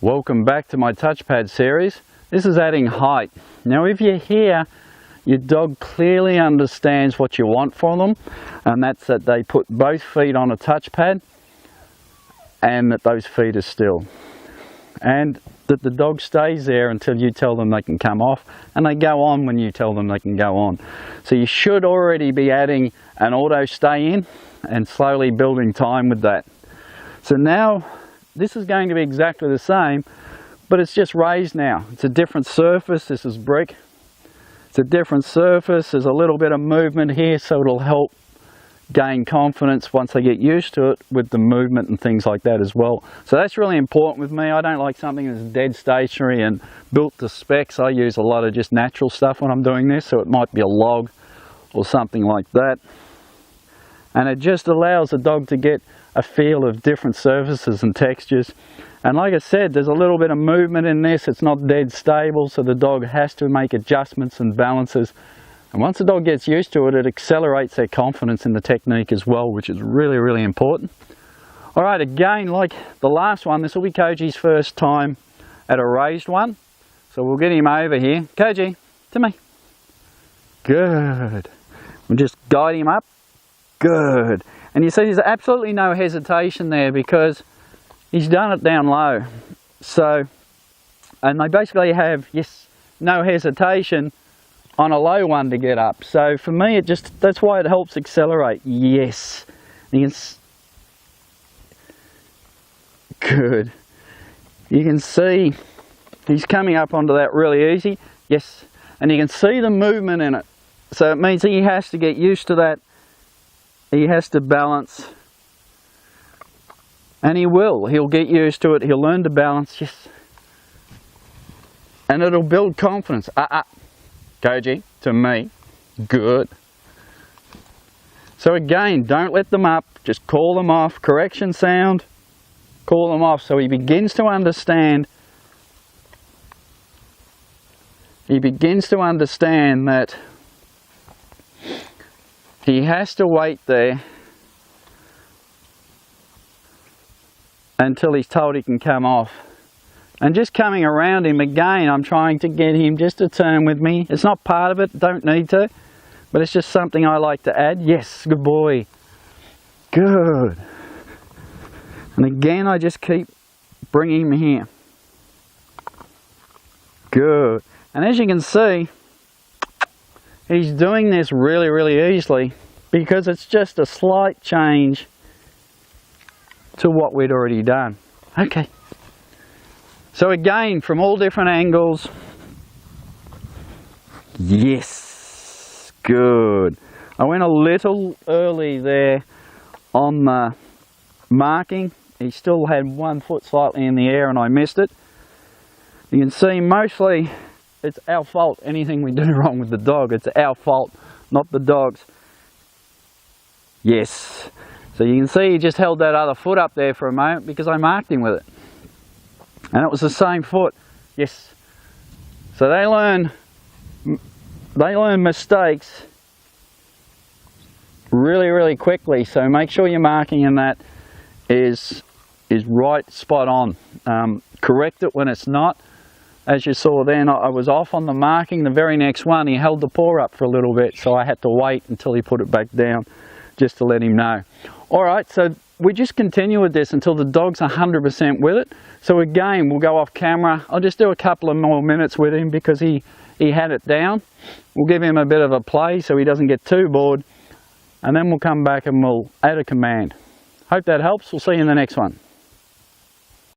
Welcome back to my touchpad series. This is adding height. Now if you're here, your dog clearly understands what you want from them, and that's that they put both feet on a touchpad and that those feet are still. And that the dog stays there until you tell them they can come off, and they go on when you tell them they can go on. So you should already be adding an auto stay in and slowly building time with that. So now this is going to be exactly the same, but it's just raised now. It's a different surface. This is brick. It's a different surface. There's a little bit of movement here, so it'll help gain confidence once they get used to it with the movement and things like that as well. So that's really important with me. I don't like something that's dead stationary and built to specs. I use a lot of just natural stuff when I'm doing this, so it might be a log or something like that. And it just allows the dog to get a feel of different surfaces and textures. And like I said, there's a little bit of movement in this. It's not dead stable, so the dog has to make adjustments and balances. And once the dog gets used to it, it accelerates their confidence in the technique as well, which is really, really important. All right, again, like the last one, this will be Koji's first time at a raised one. So we'll get him over here. Koji, to me. Good. We'll just guide him up. Good. And you see there's absolutely no hesitation there because he's done it down low. So, and they basically have, yes, no hesitation on a low one to get up. So for me, it just, that's why it helps accelerate. Yes. You can, good. You can see he's coming up onto that really easy. Yes. And you can see the movement in it. So it means he has to get used to that. He has to balance, and he will. He'll get used to it. He'll learn to balance, yes. And it'll build confidence. Koji, to me, good. So again, don't let them up. Just call them off. Correction sound, call them off. So he begins to understand. He begins to understand that he has to wait there until he's told he can come off. And just coming around him again, I'm trying to get him just to turn with me. It's not part of it, don't need to, but it's just something I like to add. Yes, good boy. Good. And again, I just keep bringing him here. Good. And as you can see, he's doing this really, really easily because it's just a slight change to what we'd already done. Okay. So again, from all different angles. Yes. Good. I went a little early there on the marking. He still had 1 foot slightly in the air and I missed it. You can see mostly it's our fault. Anything we do wrong with the dog, it's our fault, not the dog's. Yes. So you can see he just held that other foot up there for a moment because I marked him with it. And it was the same foot. Yes. So they learn mistakes really, really quickly. So make sure your marking in that is right, spot on. Correct it when it's not. As you saw then, I was off on the marking. The very next one, he held the paw up for a little bit, so I had to wait until he put it back down just to let him know. All right, so we just continue with this until the dog's 100% with it. So again, we'll go off camera. I'll just do a couple of more minutes with him because he had it down. We'll give him a bit of a play so he doesn't get too bored. And then we'll come back and we'll add a command. Hope that helps. We'll see you in the next one.